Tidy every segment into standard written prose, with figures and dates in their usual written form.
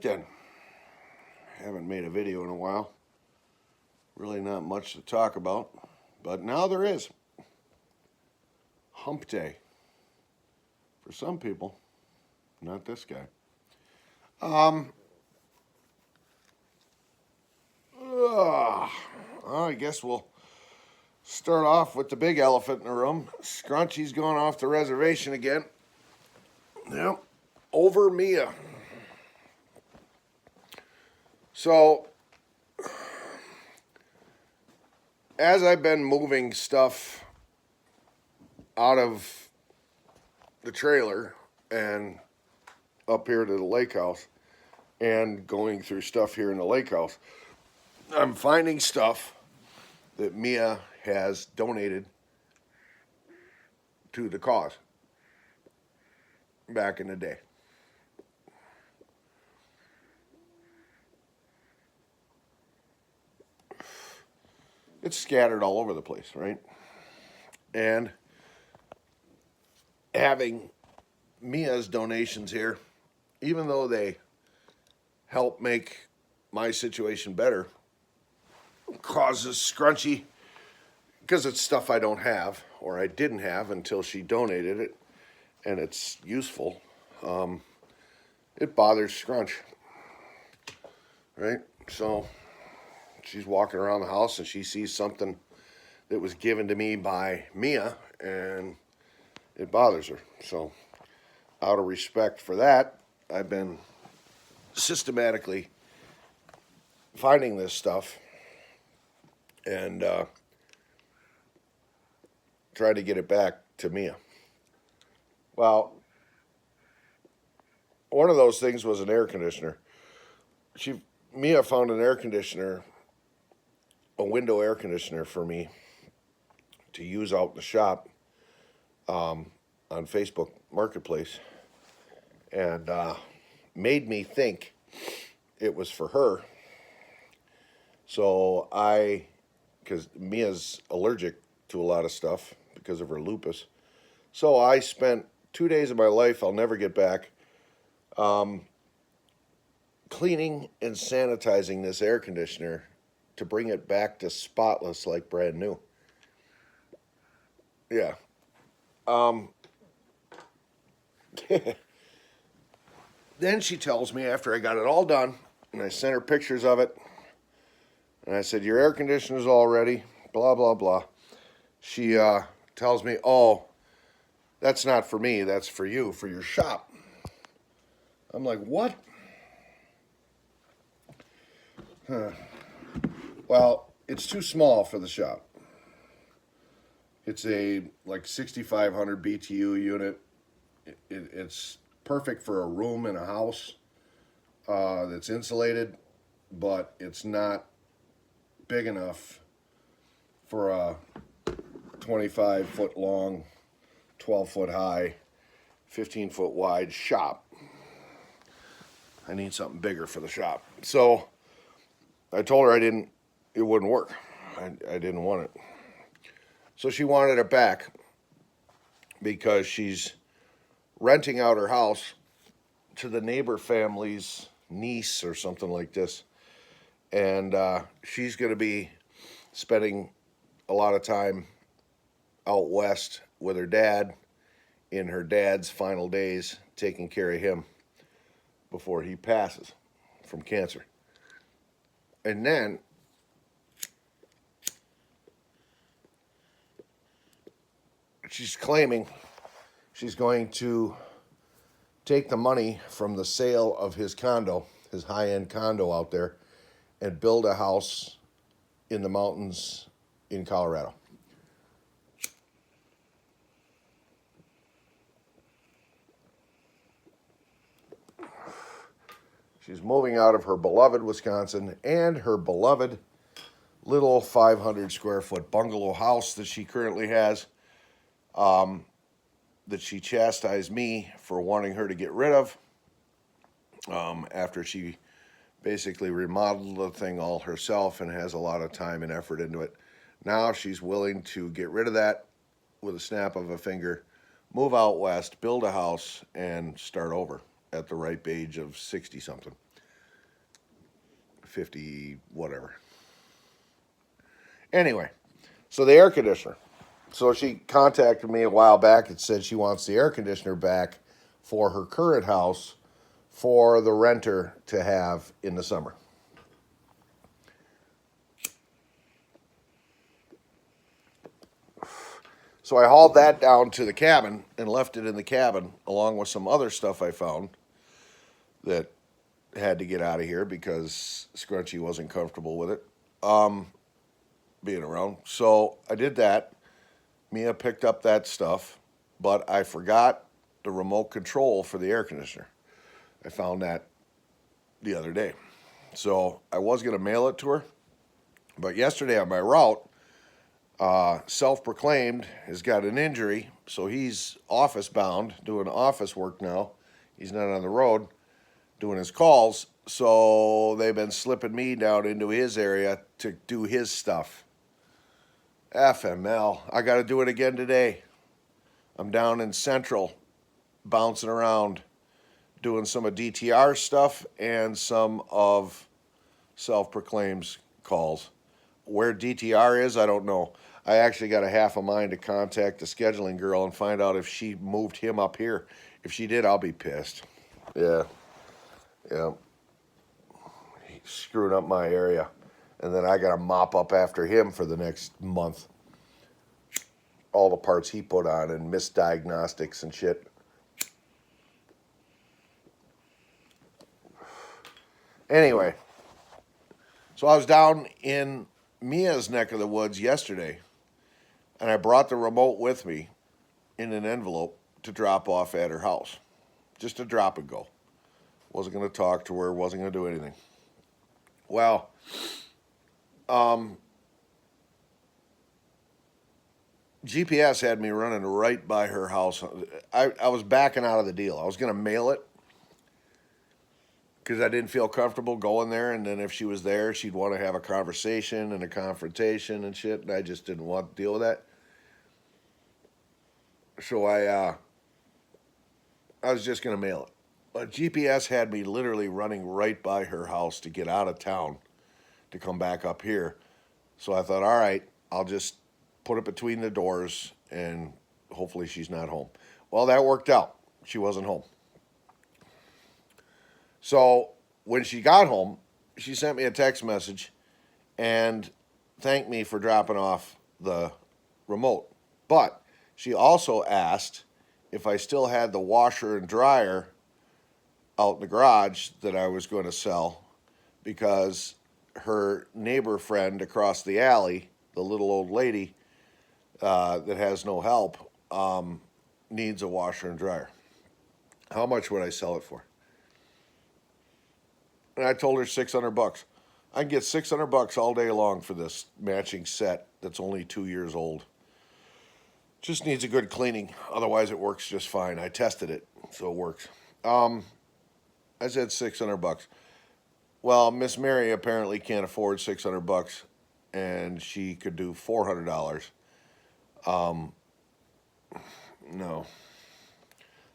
Then, haven't made a video in a while. Really not much to talk about, but now there is. Hump Day. For some people, not this guy. I guess we'll start off with the big elephant in the room. Scrunchy's going off the reservation again. Yep, over Mia. So, as I've been moving stuff out of the trailer and up here to the lake house and going through stuff here in the lake house, I'm finding stuff that Mia has donated to the cause back in the day. It's scattered all over the place, right? And having Mia's donations here, even though they help make my situation better, causes Scrunchy, because it's stuff I don't have or I didn't have until she donated it, and it's useful. It bothers Scrunch, right? So she's walking around the house and she sees something that was given to me by Mia, and it bothers her. So out of respect for that, I've been systematically finding this stuff and try to get it back to Mia. Well, one of those things was an air conditioner. Mia found an air conditioner, a window air conditioner for me to use out in the shop on Facebook Marketplace, and made me think it was for her. So because Mia's allergic to a lot of stuff because of her lupus, so I spent 2 days of my life I'll never get back cleaning and sanitizing this air conditioner to bring it back to spotless like brand new. Yeah. Then she tells me, after I got it all done, and I sent her pictures of it, and I said, your air conditioner's all ready, blah, blah, blah. She tells me, oh, that's not for me, that's for you, for your shop. I'm like, what? Well, it's too small for the shop. It's a like 6,500 BTU unit. It's perfect for a room in a house that's insulated, but it's not big enough for a 25-foot long, 12-foot high, 15-foot wide shop. I need something bigger for the shop. So I told her it wouldn't work. I didn't want it. So she wanted it back because she's renting out her house to the neighbor family's niece or something like this. And she's going to be spending a lot of time out west with her dad in her dad's final days, taking care of him before he passes from cancer. And then she's claiming she's going to take the money from the sale of his condo, his high-end condo out there, and build a house in the mountains in Colorado. She's moving out of her beloved Wisconsin and her beloved little 500 square foot bungalow house that she currently has, that she chastised me for wanting her to get rid of after she basically remodeled the thing all herself and has a lot of time and effort into it. Now she's willing to get rid of that with a snap of a finger, move out west, build a house, and start over at the ripe age of 60-something. 50, whatever. Anyway, so the air conditioner. So she contacted me a while back and said she wants the air conditioner back for her current house for the renter to have in the summer. So I hauled that down to the cabin and left it in the cabin along with some other stuff I found that had to get out of here because Scrunchy wasn't comfortable with it being around. So I did that. Mia picked up that stuff, but I forgot the remote control for the air conditioner. I found that the other day. So I was going to mail it to her, but yesterday on my route, self-proclaimed has got an injury, so he's office bound, doing office work now. He's not on the road doing his calls, so they've been slipping me down into his area to do his stuff. FML. I got to do it again today. I'm down in Central, bouncing around, doing some of DTR stuff and some of self-proclaimed's calls. Where DTR is, I don't know. I actually got a half a mind to contact the scheduling girl and find out if she moved him up here. If she did, I'll be pissed. Yeah. He's screwing up my area. And then I got to mop up after him for the next month. All the parts he put on and misdiagnostics and shit. Anyway, so I was down in Mia's neck of the woods yesterday, and I brought the remote with me in an envelope to drop off at her house. Just to drop and go. Wasn't going to talk to her, wasn't going to do anything. Well, GPS had me running right by her house. I was backing out of the deal. I was going to mail it because I didn't feel comfortable going there, and then if she was there, she'd want to have a conversation and a confrontation and shit, and I just didn't want to deal with that. So I was just going to mail it. But GPS had me literally running right by her house to get out of town to come back up here. So I thought, all right, I'll just put it between the doors and hopefully she's not home. Well, that worked out. She wasn't home. So when she got home, she sent me a text message and thanked me for dropping off the remote. But she also asked if I still had the washer and dryer out in the garage that I was going to sell because her neighbor friend across the alley, the little old lady that has no help, needs a washer and dryer. How much would I sell it for? And I told her $600. I can get $600 all day long for this matching set that's only 2 years old. Just needs a good cleaning. Otherwise, it works just fine. I tested it, so it works. I said $600. Well, Miss Mary apparently can't afford $600, and she could do $400. No,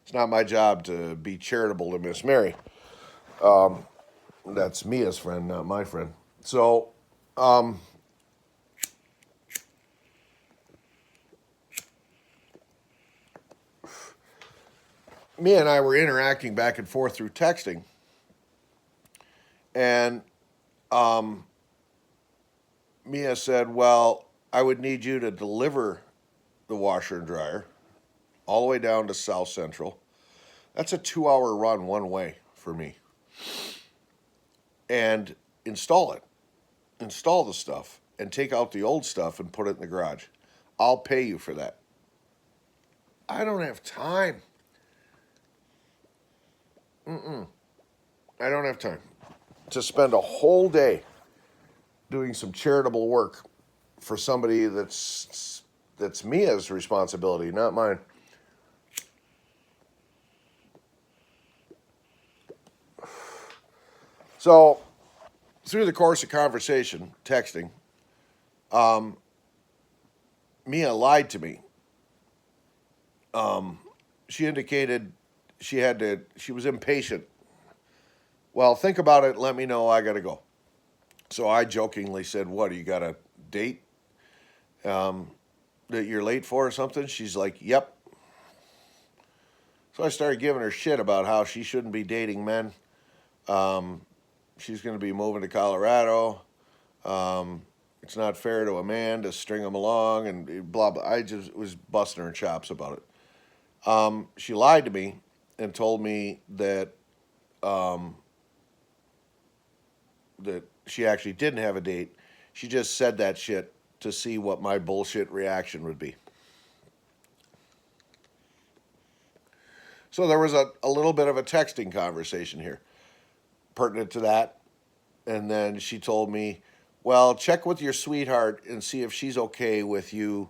it's not my job to be charitable to Miss Mary. That's Mia's friend, not my friend. So, Mia and I were interacting back and forth through texting, and Mia said, well, I would need you to deliver the washer and dryer all the way down to South Central. That's a 2-hour run one way for me. And install the stuff, and take out the old stuff and put it in the garage. I'll pay you for that. I don't have time. I don't have time to spend a whole day doing some charitable work for somebody that's Mia's responsibility, not mine. So, through the course of conversation, texting, Mia lied to me. She indicated she was impatient. Well, think about it. Let me know. I got to go. So I jokingly said, "What? You got a date that you're late for or something?" She's like, "Yep." So I started giving her shit about how she shouldn't be dating men. Um, she's going to be moving to Colorado. It's not fair to a man to string him along and blah blah. I just was busting her chops about it. She lied to me and told me um, that she actually didn't have a date. She just said that shit to see what my bullshit reaction would be. So there was a little bit of a texting conversation here pertinent to that. And then she told me, well, check with your sweetheart and see if she's okay with you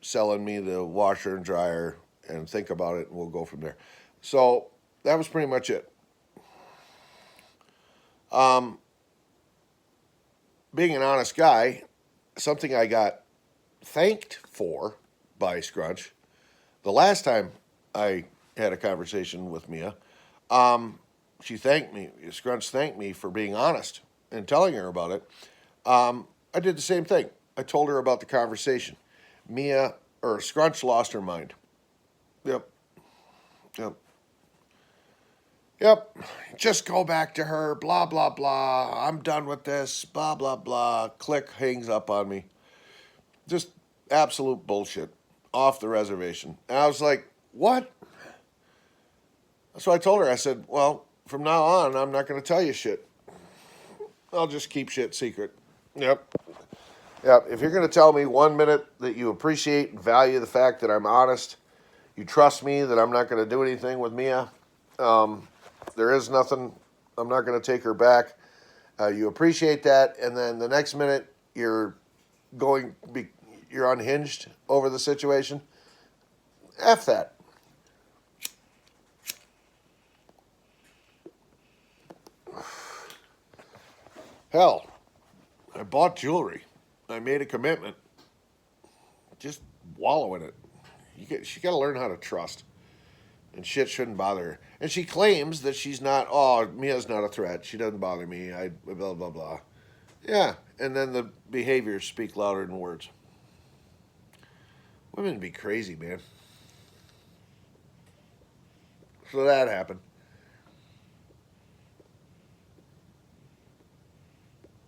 selling me the washer and dryer and think about it and we'll go from there. So that was pretty much it. Um, Being an honest guy, something I got thanked for by Scrunch the last time I had a conversation with Mia. Um, she thanked me, Scrunch thanked me for being honest and telling her about it. I did the same thing. I told her about the conversation. Mia, or Scrunch lost her mind. Yep, yep, yep. Just go back to her, blah, blah, blah. I'm done with this, blah, blah, blah. Click, hangs up on me. Just absolute bullshit. Off the reservation. And I was like, what? So I told her, I said, well, from now on, I'm not going to tell you shit. I'll just keep shit secret. Yep. Yep. If you're going to tell me 1 minute that you appreciate and value the fact that I'm honest, you trust me that I'm not going to do anything with Mia, there is nothing, I'm not going to take her back. You appreciate that, and then the next minute you're going, you're unhinged over the situation. F that. Hell, I bought jewelry. I made a commitment. Just wallow in it. She got to learn how to trust. And shit shouldn't bother her. And she claims that she's not, oh, Mia's not a threat. She doesn't bother me. I blah, blah, blah. Yeah. And then the behaviors speak louder than words. Women be crazy, man. So that happened.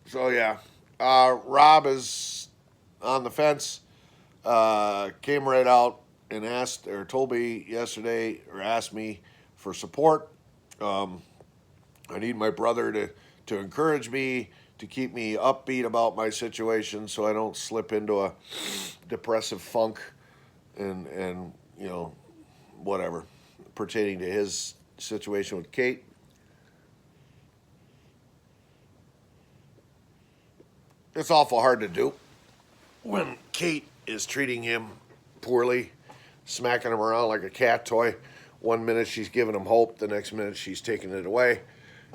So yeah. Rob is on the fence. Came right out and asked or told me yesterday or asked me for support. Um, I need my brother to encourage me, to keep me upbeat about my situation so I don't slip into a depressive funk and whatever pertaining to his situation with Kate. It's awful hard to do when Kate is treating him poorly, smacking him around like a cat toy. 1 minute she's giving him hope, the next minute she's taking it away.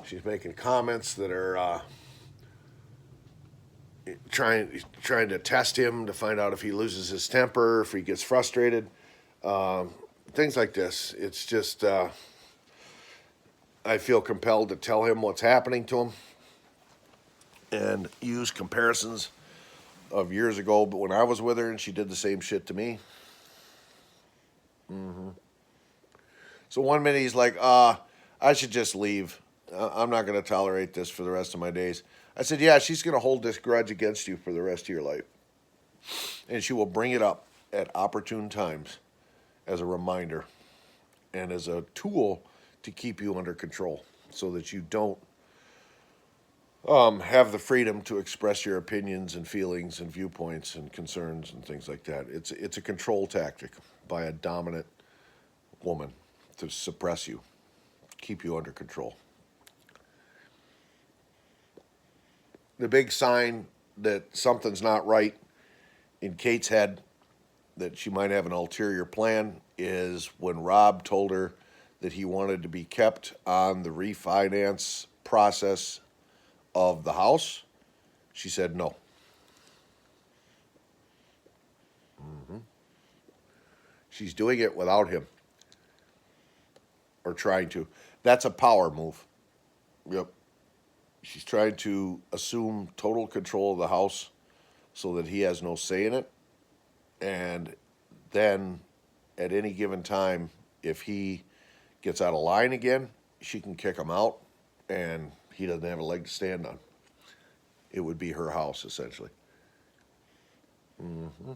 She's making comments that are trying to test him to find out if he loses his temper, if he gets frustrated, things like this. It's just I feel compelled to tell him what's happening to him and use comparisons of years ago, but when I was with her and she did the same shit to me. Mm-hmm. So 1 minute he's like, I should just leave. I'm not going to tolerate this for the rest of my days. I said, yeah, she's going to hold this grudge against you for the rest of your life. And she will bring it up at opportune times as a reminder and as a tool to keep you under control so that you don't have the freedom to express your opinions and feelings and viewpoints and concerns and things like that. It's a control tactic by a dominant woman to suppress you, keep you under control. The big sign that something's not right in Kate's head, that she might have an ulterior plan, is when Rob told her that he wanted to be kept on the refinance process of the house. She said no. Mm-hmm. She's doing it without him, or trying to. That's a power move. Yep. She's trying to assume total control of the house so that he has no say in it. And then at any given time, if he gets out of line again, she can kick him out and he doesn't have a leg to stand on. It would be her house, essentially. Mm-hmm.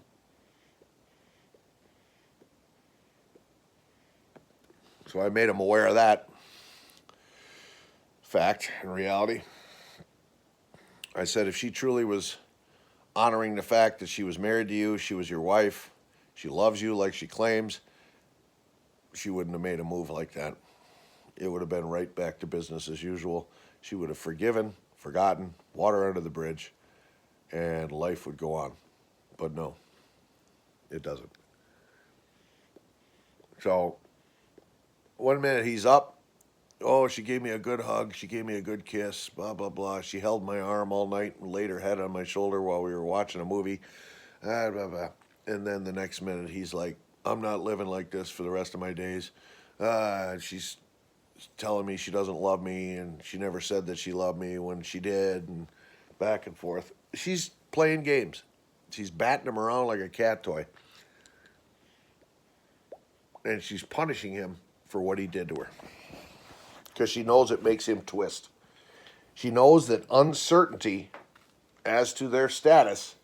So I made him aware of that fact and reality. I said if she truly was honoring the fact that she was married to you, she was your wife, she loves you like she claims, she wouldn't have made a move like that. It would have been right back to business as usual. She would have forgiven, forgotten, water under the bridge, and life would go on. But no, it doesn't. So, one minute he's up. Oh, she gave me a good hug. She gave me a good kiss. Blah, blah, blah. She held my arm all night and laid her head on my shoulder while we were watching a movie. Blah, blah, blah. And then the next minute he's like, I'm not living like this for the rest of my days. She's telling me she doesn't love me and she never said that she loved me when she did, and back and forth. She's playing games. She's batting him around like a cat toy. And she's punishing him for what he did to her. Because she knows it makes him twist. She knows that uncertainty as to their status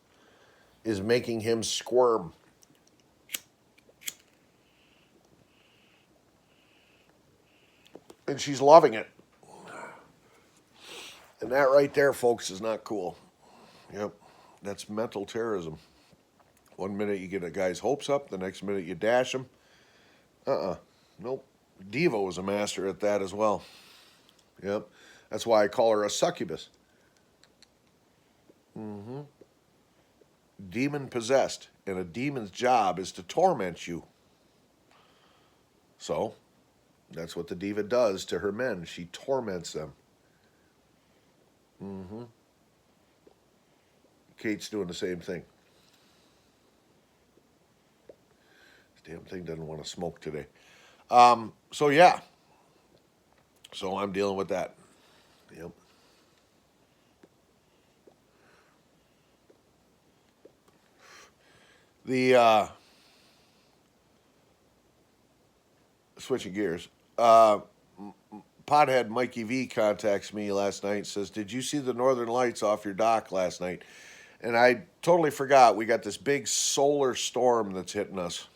is making him squirm. And she's loving it. And that right there, folks, is not cool. Yep, that's mental terrorism. One minute you get a guy's hopes up, the next minute you dash him. Nope. Diva was a master at that as well. Yep, that's why I call her a succubus. Mm-hmm. Demon possessed, and a demon's job is to torment you. So, that's what the diva does to her men. She torments them. Mm-hmm. Kate's doing the same thing. This damn thing doesn't want to smoke today. So yeah. So I'm dealing with that. Yep. The switching gears. Pothead Mikey V contacts me last night and says, did you see the northern lights off your dock last night? And I totally forgot. We got this big solar storm that's hitting us.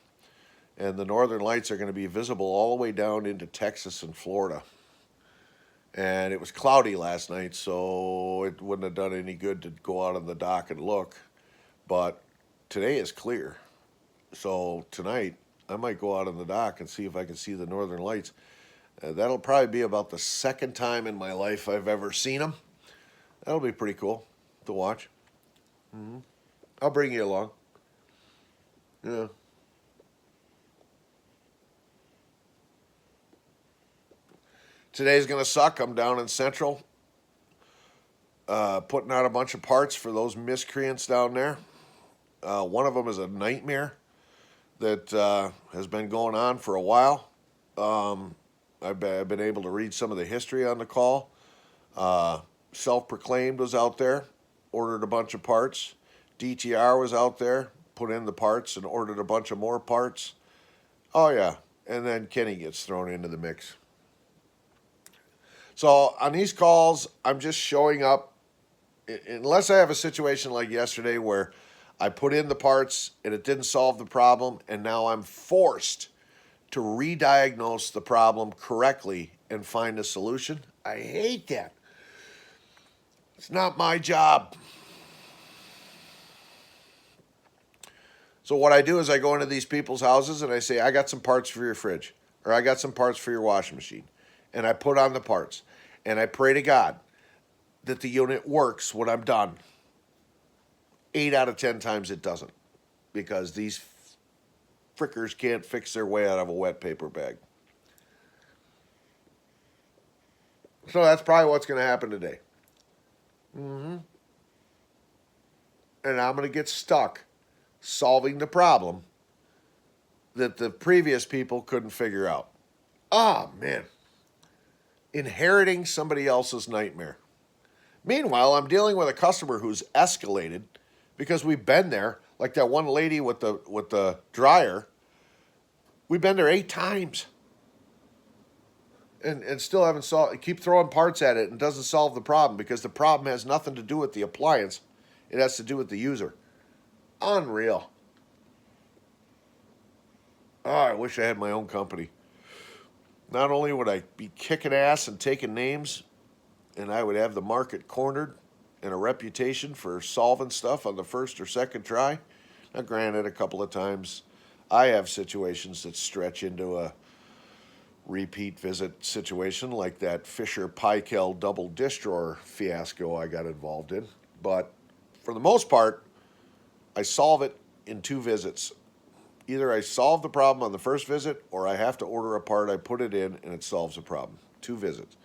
And the northern lights are going to be visible all the way down into Texas and Florida. And it was cloudy last night, so it wouldn't have done any good to go out on the dock and look. But today is clear. So tonight, I might go out on the dock and see if I can see the northern lights. That'll probably be about the second time in my life I've ever seen them. That'll be pretty cool to watch. Mm-hmm. I'll bring you along. Yeah. Today's going to suck. I'm down in Central, putting out a bunch of parts for those miscreants down there. One of them is a nightmare that has been going on for a while. I've been able to read some of the history on the call. Self-Proclaimed was out there, ordered a bunch of parts. DTR was out there, put in the parts and ordered a bunch of more parts. Oh, yeah. And then Kenny gets thrown into the mix. So on these calls, I'm just showing up, unless I have a situation like yesterday where I put in the parts and it didn't solve the problem, and now I'm forced to re-diagnose the problem correctly and find a solution. I hate that. It's not my job. So what I do is I go into these people's houses and I say, I got some parts for your fridge, or I got some parts for your washing machine. And I put on the parts. And I pray to God that the unit works when I'm done. 8 out of 10 times it doesn't. Because these frickers can't fix their way out of a wet paper bag. So that's probably what's going to happen today. Mm-hmm. And I'm going to get stuck solving the problem that the previous people couldn't figure out. Ah, man. Inheriting somebody else's nightmare. Meanwhile, I'm dealing with a customer who's escalated because we've been there, like that one lady with the dryer. We've been there 8 times and still haven't solved. Keep throwing parts at it and doesn't solve the problem because the problem has nothing to do with the appliance. It has to do with the user. Unreal. Oh, I wish I had my own company. Not only would I be kicking ass and taking names, and I would have the market cornered and a reputation for solving stuff on the first or second try. Now, granted, a couple of times I have situations that stretch into a repeat visit situation, like that Fisher Paykel double dish drawer fiasco I got involved in. But for the most part, I solve it in 2 visits. Either I solve the problem on the first visit, or I have to order a part, I put it in, and it solves the problem. 2 visits.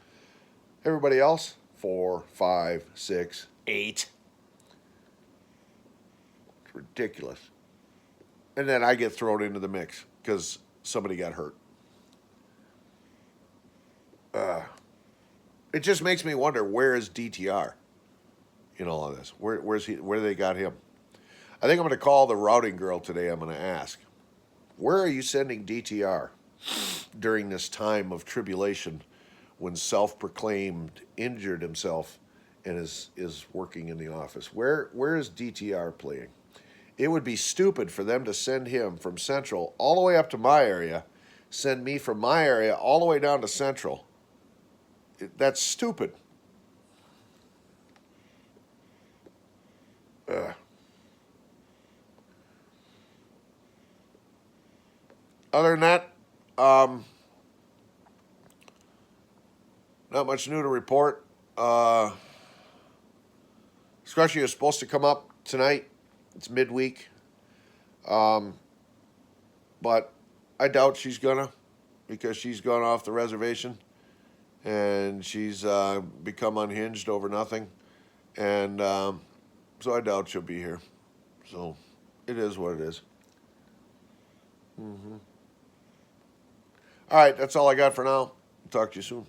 Everybody else, 4, 5, 6, 8. It's ridiculous. And then I get thrown into the mix because somebody got hurt. It just makes me wonder, where is DTR in all of this? Where's he? Where they got him? I think I'm going to call the routing girl today. I'm going to ask, where are you sending DTR during this time of tribulation when self-proclaimed injured himself and is working in the office? Where is DTR playing? It would be stupid for them to send him from Central all the way up to my area, send me from my area all the way down to Central. That's stupid. Other than that, not much new to report. Scrushy is supposed to come up tonight. It's midweek. But I doubt she's gonna, because she's gone off the reservation and she's become unhinged over nothing. And so I doubt she'll be here. So it is what it is. All right, that's all I got for now. Talk to you soon.